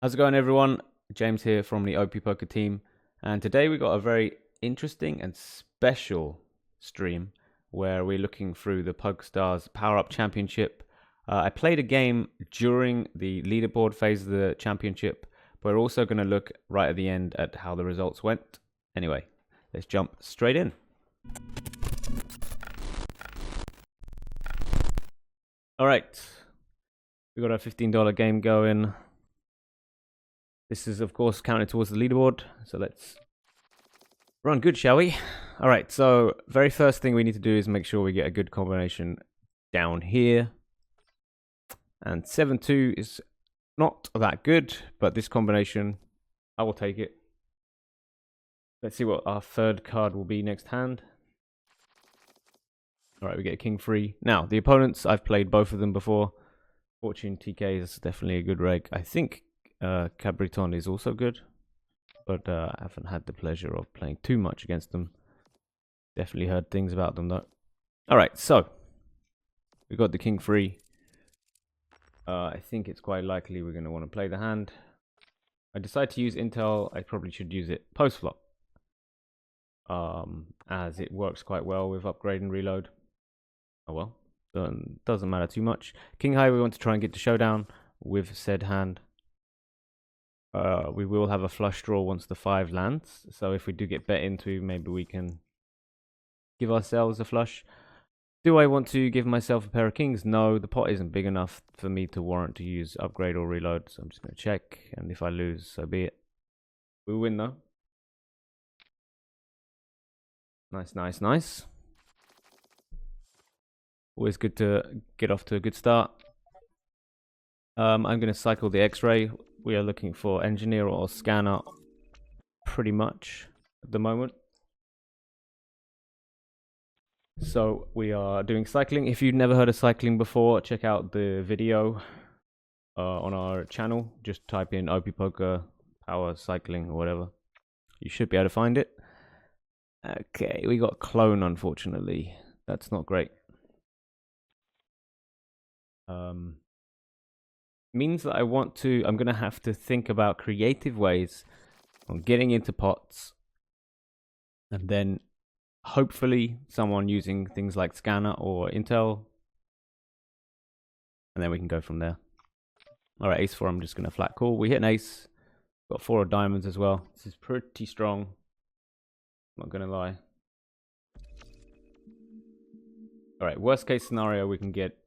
How's it going, everyone? James here from the OP Poker team, and today we got a very interesting and special stream where we're looking through the PokerStars Power Up Championship. I played a game during the leaderboard phase of the championship, but we're also going to look right at the end at how the results went. Anyway, let's jump straight in. All right, we got our $15 game going. This is, of course, counted towards the leaderboard, so let's run good, shall we? All right, so very first thing we need to do is make sure we get a good combination down here. And 7-2 is not that good, but this combination, I will take it. Let's see what our third card will be next hand. All right, we get a king free. Now, the opponents, I've played both of them before. Fortune TK is definitely a good reg. I think Cabriton is also good, but I haven't had the pleasure of playing too much against them. Definitely heard things about them though. Alright, so we got the king free. I think it's quite likely we're going to want to play the hand. I decide to use Intel. I probably should use it post flop, as it works quite well with upgrade and reload. Oh well, doesn't matter too much. King high, we want to try and get to showdown with said hand. We will have a flush draw once the 5 lands, so if we do get bet into, maybe we can give ourselves a flush. Do I want to give myself a pair of kings? No, the pot isn't big enough for me to warrant to use upgrade or reload, so I'm just going to check, and if I lose, so be it. We win though. Nice, nice, nice. Always good to get off to a good start. I'm going to cycle the X-ray. We are looking for engineer or scanner pretty much at the moment. So we are doing cycling. If you've never heard of cycling before, check out the video on our channel. Just type in OP Poker Power Cycling or whatever. You should be able to find it. Okay, we got clone, unfortunately. That's not great. Means that I'm going to have to think about creative ways on getting into pots, and then hopefully someone using things like scanner or Intel, and then we can go from there. All right, ace 4, I'm just going to flat call. We hit an ace, got 4 of diamonds as well. This is pretty strong, not going to lie. All right, worst case scenario, we can get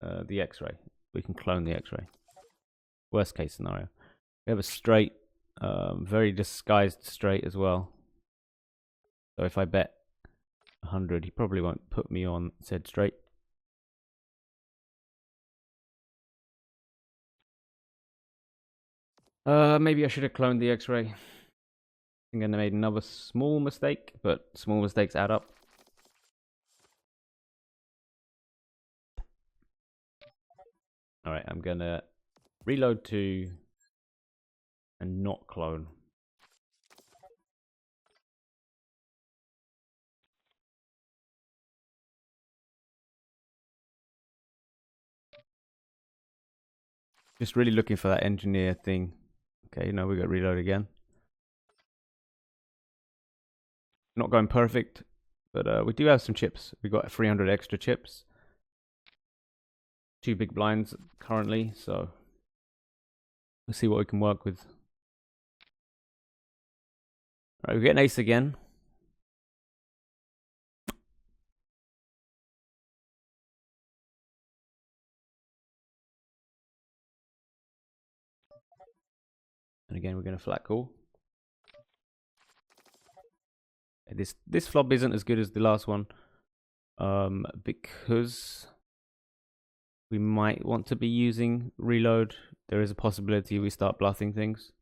the X-ray. We can clone the X-ray. Worst case scenario. We have a straight, very disguised straight as well. So if I bet 100, he probably won't put me on said straight. Maybe I should have cloned the X-ray. I think I made another small mistake, but small mistakes add up. All right, I'm gonna reload 2 and not clone. Just really looking for that engineer thing. Okay, now we got reload again. Not going perfect, but we do have some chips. We got 300 extra chips. 2 big blinds currently, so we'll see what we can work with. All right, we get an ace again. And again, we're going to flat call. This flop isn't as good as the last one, because we might want to be using reload. There is a possibility we start bluffing things.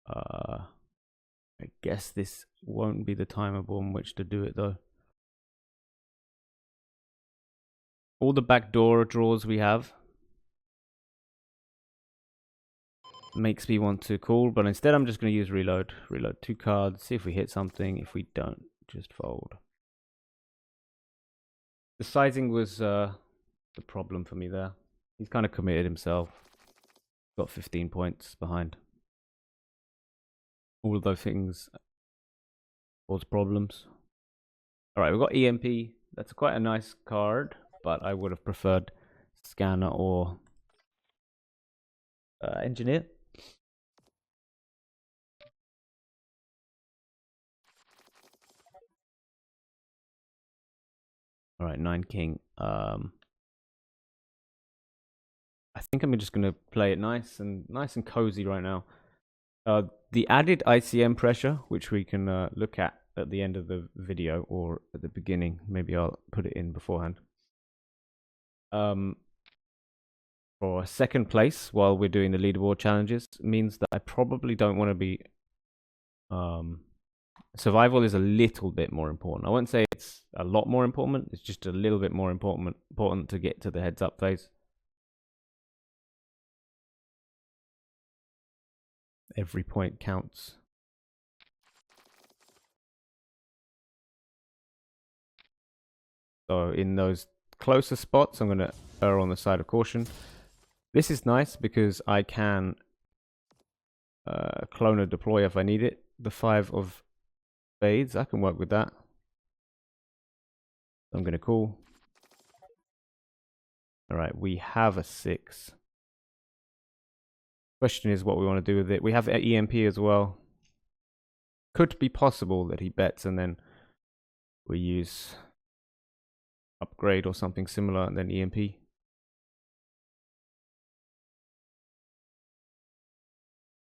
I guess this won't be the time upon which to do it though. All the backdoor draws we have makes me want to call, but instead I'm just going to use reload. Reload 2 cards, see if we hit something. If we don't, just fold. The sizing was the problem for me there. He's kind of committed himself. Got 15 points behind. All of those things cause problems. All right, we've got EMP. That's quite a nice card, but I would have preferred Scanner or Engineer. All right, 9 King. I think I'm just gonna play it nice and cozy right now. The added ICM pressure, which we can look at the end of the video or at the beginning. Maybe I'll put it in beforehand. For second place while we're doing the leaderboard challenges means that I probably don't want to be. Survival is a little bit more important. I won't say it's a lot more important. It's just a little bit more important to get to the heads up phase. Every point counts. So in those closer spots, I'm going to err on the side of caution. This is nice because I can clone a deploy if I need it. The 5 of spades, I can work with that. I'm going to call. All right, we have a 6. Question is what we want to do with it. We have EMP as well. Could be possible that he bets and then we use upgrade or something similar and then EMP.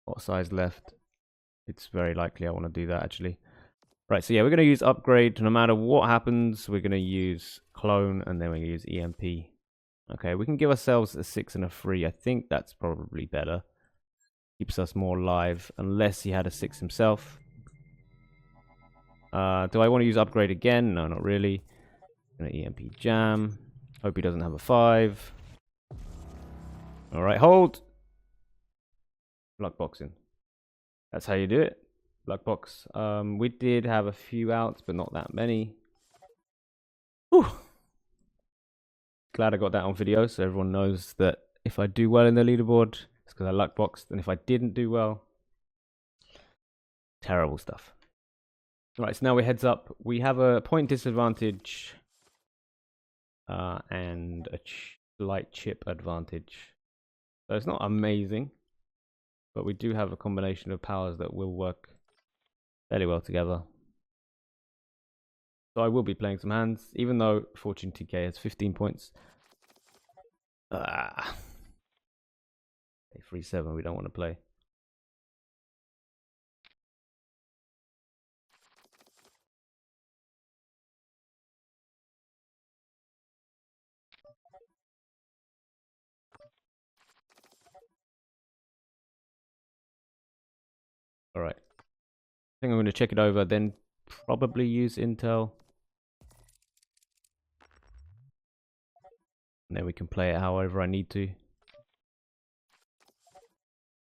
What size left? It's very likely I want to do that actually. Right, so yeah, we're going to use upgrade. No matter what happens, we're going to use clone and then we're going to use EMP. Okay, we can give ourselves a 6 and a 3. I think that's probably better. Keeps us more live, unless he had a 6 himself. Do I want to use upgrade again? No, not really. Gonna EMP jam. Hope he doesn't have a 5. Alright, hold. Luck boxing. That's how you do it. Luck box. We did have a few outs, but not that many. Whew. Glad I got that on video so everyone knows that if I do well in the leaderboard, it's because I luck boxed, and if I didn't do well, terrible stuff. Alright, so now we're heads up. We have a point disadvantage and a slight chip advantage. So it's not amazing, but we do have a combination of powers that will work fairly well together. So I will be playing some hands, even though Fortune TK has 15 points. 3-7, we don't want to play. All right. I think I'm going to check it over, then probably use Intel. And then we can play it however I need to.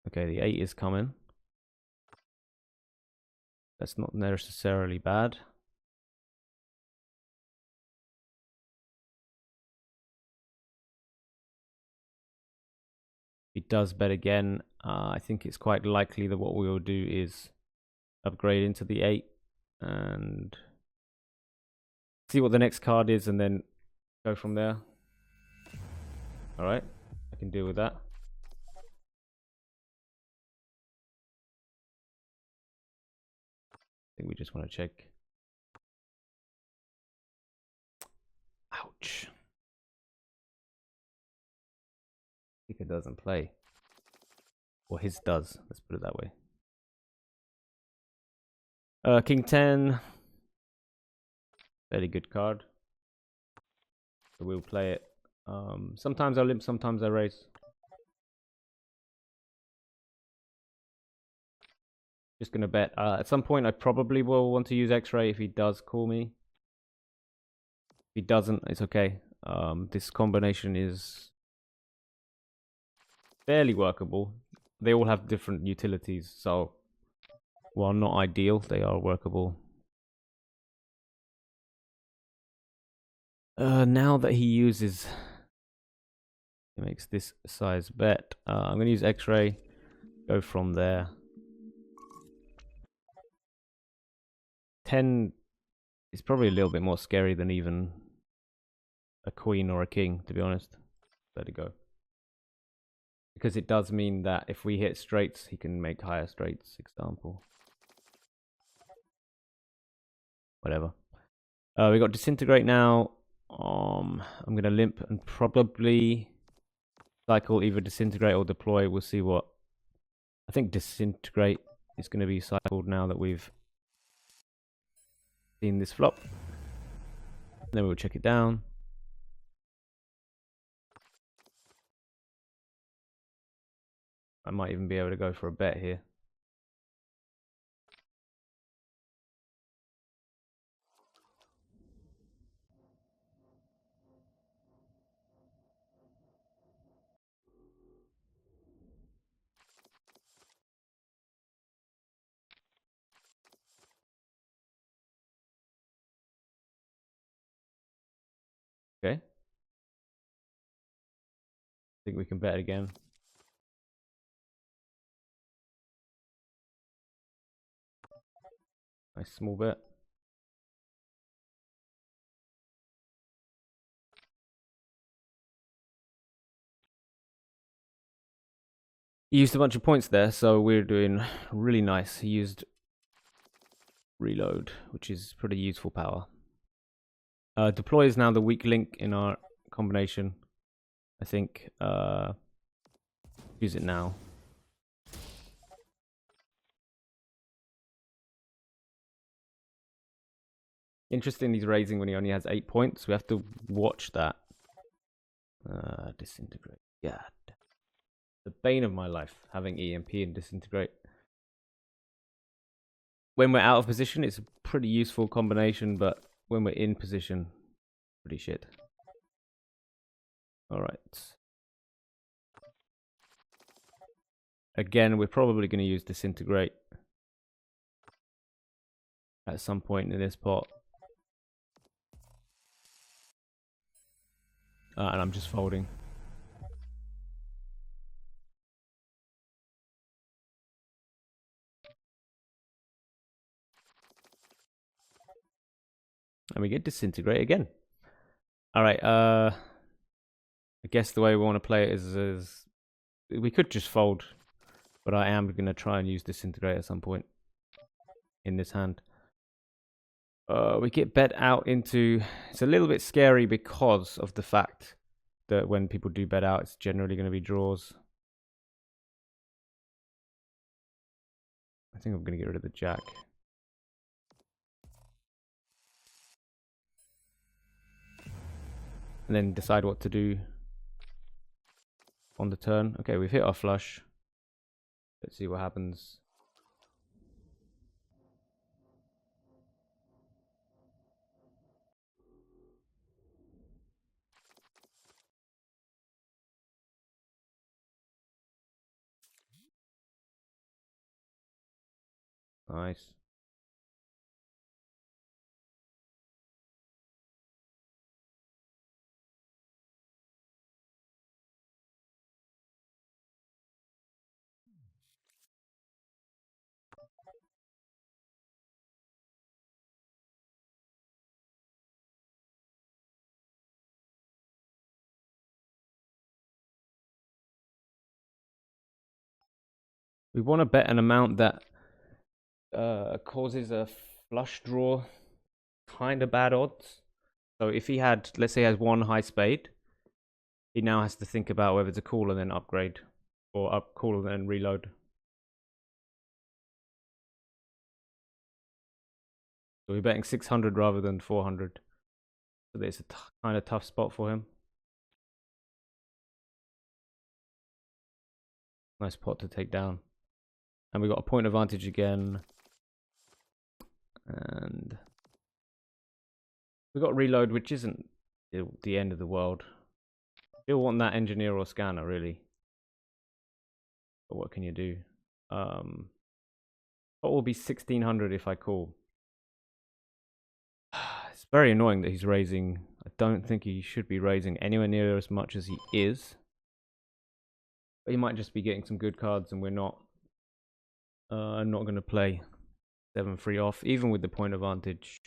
Okay, the 8 is coming. That's not necessarily bad. If he does bet again, I think it's quite likely that what we will do is upgrade into the 8 and see what the next card is and then go from there. Alright, I can deal with that. I think we just want to check. Ouch. Kicker doesn't play. Or his does, let's put it that way. King 10. Fairly good card. So we'll play it. Sometimes I limp, sometimes I raise. Just gonna bet. At some point I probably will want to use X-ray if he does call me. If he doesn't, it's okay. This combination is fairly workable. They all have different utilities, so while not ideal, they are workable. Now that he uses He makes this size bet. I'm going to use X-ray. Go from there. 10 is probably a little bit more scary than even a queen or a king, to be honest. Let it go. Because it does mean that if we hit straights, he can make higher straights, example. Whatever. We got disintegrate now. I'm going to limp and probably cycle either disintegrate or deploy. We'll see what. I think disintegrate is going to be cycled now that we've seen this flop. And then we'll check it down. I might even be able to go for a bet here. Okay. I think we can bet again. Nice small bet. He used a bunch of points there, so we're doing really nice. He used reload, which is pretty useful power. Deploy is now the weak link in our combination. I think use it now. Interesting, he's raising when he only has 8 points. We have to watch that. Disintegrate. Yeah. The bane of my life, having EMP and disintegrate. When we're out of position, it's a pretty useful combination, but when we're in position, pretty shit. Alright. Again, we're probably going to use disintegrate at some point in this pot. And I'm just folding. And we get disintegrate again. Alright, I guess the way we want to play it is we could just fold, but I am going to try and use disintegrate at some point in this hand. We get bet out into... It's a little bit scary because of the fact that when people do bet out, it's generally going to be draws. I think I'm going to get rid of the jack. And then decide what to do on the turn. Okay, we've hit our flush. Let's see what happens. Nice. We want to bet an amount that causes a flush draw, kind of bad odds. So if he had, let's say he has one high spade, he now has to think about whether to call and then upgrade, or call and then reload. So we're betting 600 rather than 400. So it's a kind of tough spot for him. Nice pot to take down. And we got a point advantage again. And we got reload, which isn't the end of the world. Still want that engineer or scanner, really. But what can you do? What will be 1600 if I call? It's very annoying that he's raising. I don't think he should be raising anywhere near as much as he is. But he might just be getting some good cards, and we're not. I'm not going to play 7-3 off, even with the point advantage.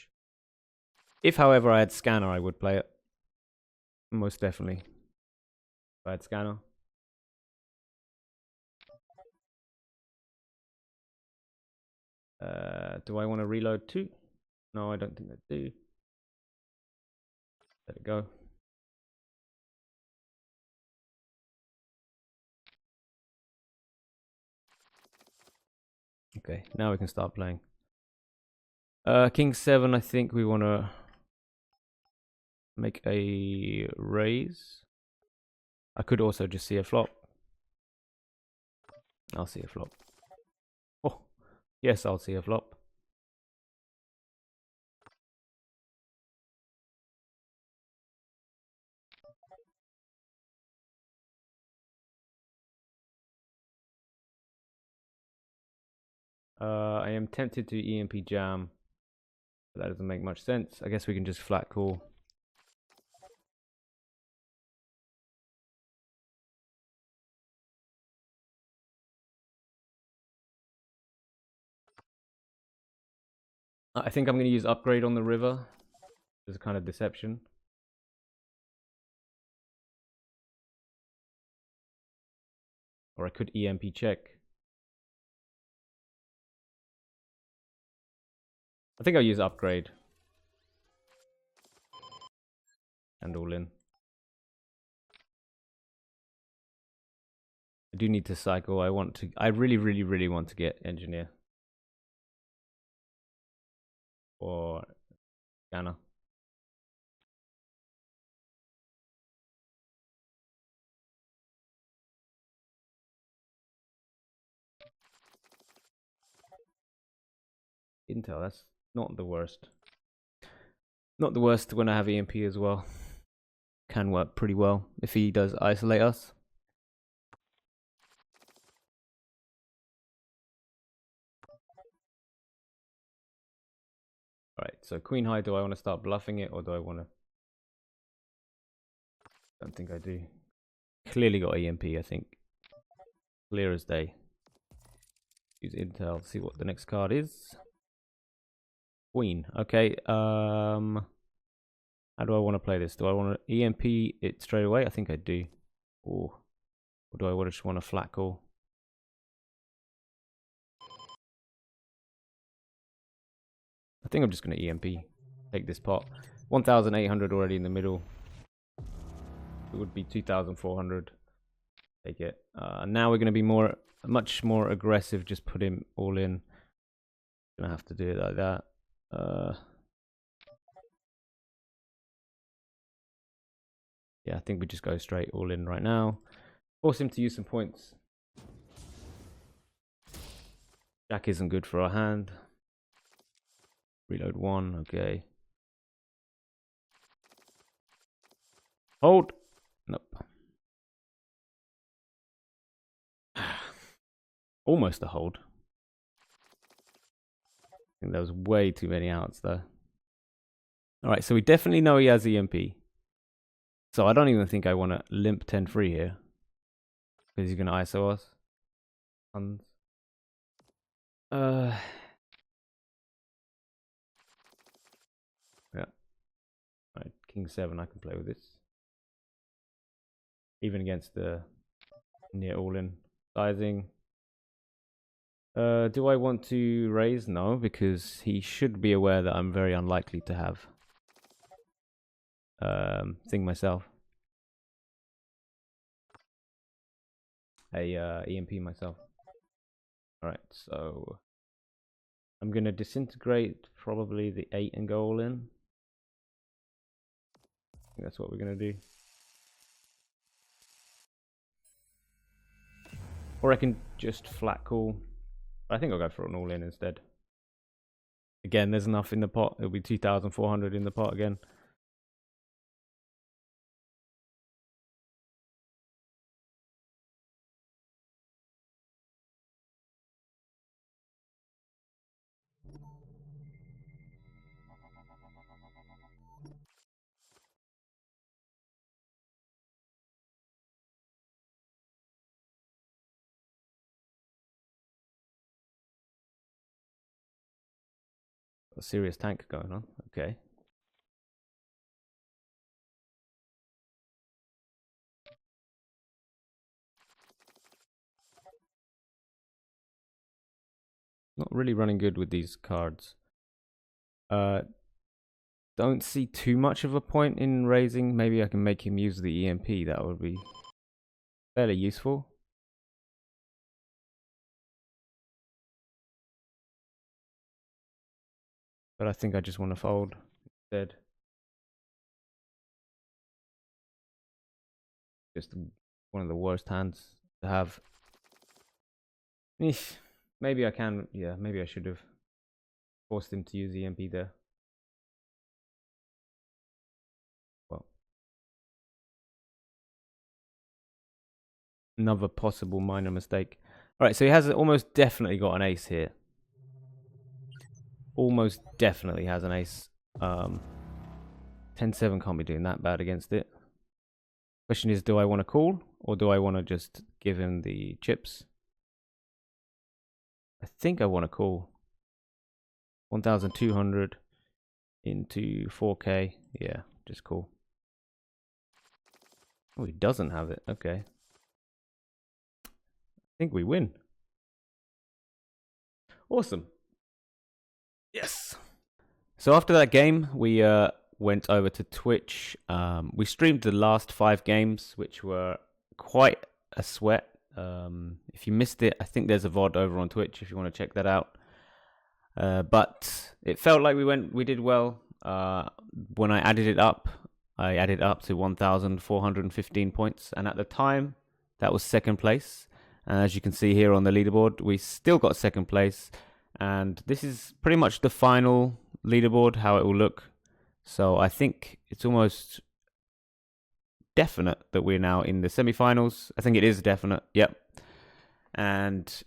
If, however, I had scanner, I would play it. Most definitely. If I had scanner. Do I want to reload too? No, I don't think I do. Let it go. Okay, now we can start playing. King 7, I think we want to make a raise. I could also just see a flop. I'll see a flop. Oh, yes, I'll see a flop. I am tempted to EMP jam, but that doesn't make much sense. I guess we can just flat call. I think I'm going to use upgrade on the river. There's a kind of deception. Or I could EMP check. I think I'll use upgrade. And all in. I do need to cycle. I really want to get engineer. Or scanner. Intel, that's not the worst. Not the worst when I have EMP as well. Can work pretty well if he does isolate us. Alright, so queen high, do I want to start bluffing it or do I want to? Don't think I do. Clearly got EMP, I think. Clear as day. Use intel, see what the next card is. Queen, okay. How do I want to play this? Do I want to EMP it straight away? I think I do. Or do I just want to flat call? I think I'm just going to EMP. Take this pot. 1,800 already in the middle. It would be 2,400. Take it. Now we're going to be much more aggressive. Just put him all in. Gonna have to do it like that. Yeah, I think we just go straight all in right now. Force him to use some points. Jack isn't good for our hand. Reload 1, okay. Hold. Nope. Almost a hold. I think there was way too many outs there. Alright, so we definitely know he has EMP. So I don't even think I want to limp 10-3 here. Because he's going to ISO us. Yeah. Alright, King 7, I can play with this. Even against the near all-in sizing. Do I want to raise? No, because he should be aware that I'm very unlikely to have thing myself. EMP myself. Alright, so I'm gonna disintegrate probably the 8 and go all in. I think that's what we're gonna do. Or I can just flat call. I think I'll go for an all in instead. Again, there's enough in the pot. It'll be 2,400 in the pot again. A serious tank going on. Okay. Not really running good with these cards. Don't see too much of a point in raising. Maybe I can make him use the EMP. That would be fairly useful. But I think I just want to fold instead. Just one of the worst hands to have. Maybe I can. Yeah, maybe I should have forced him to use EMP there. Well, another possible minor mistake. All right, so he has almost definitely got an ace here. Almost definitely has an ace. 10-7 can't be doing that bad against it. Question is, do I want to call or do I want to just give him the chips? I think I want to call. 1,200 into 4K. Yeah, just call. Oh, he doesn't have it. Okay. I think we win. Awesome. Yes. So after that game, we went over to Twitch. We streamed the last 5 games, which were quite a sweat. If you missed it, I think there's a VOD over on Twitch if you want to check that out. But it felt like we did well. When I added it up to 1,415 points, and at the time that was second place. And as you can see here on the leaderboard, we still got second place. And this is pretty much the final leaderboard, how it will look. So I think it's almost definite that we're now in the semi-finals. I think it is definite. Yep. And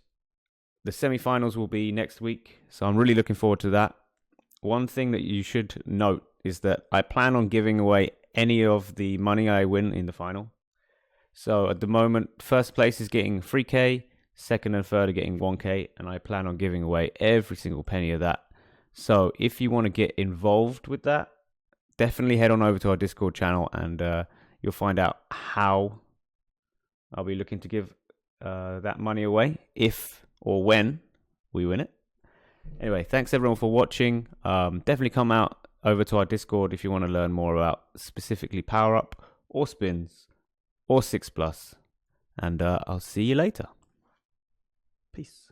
the semi-finals will be next week. So I'm really looking forward to that. One thing that you should note is that I plan on giving away any of the money I win in the final. So at the moment, first place is getting 3K, second and third are getting 1K, and I plan on giving away every single penny of that. So if you want to get involved with that, definitely head on over to our Discord channel and you'll find out how I'll be looking to give that money away if or when we win it. Anyway, thanks everyone for watching. Definitely come out over to our Discord if you want to learn more about specifically Power Up or Spins or 6+. And I'll see you later. Peace.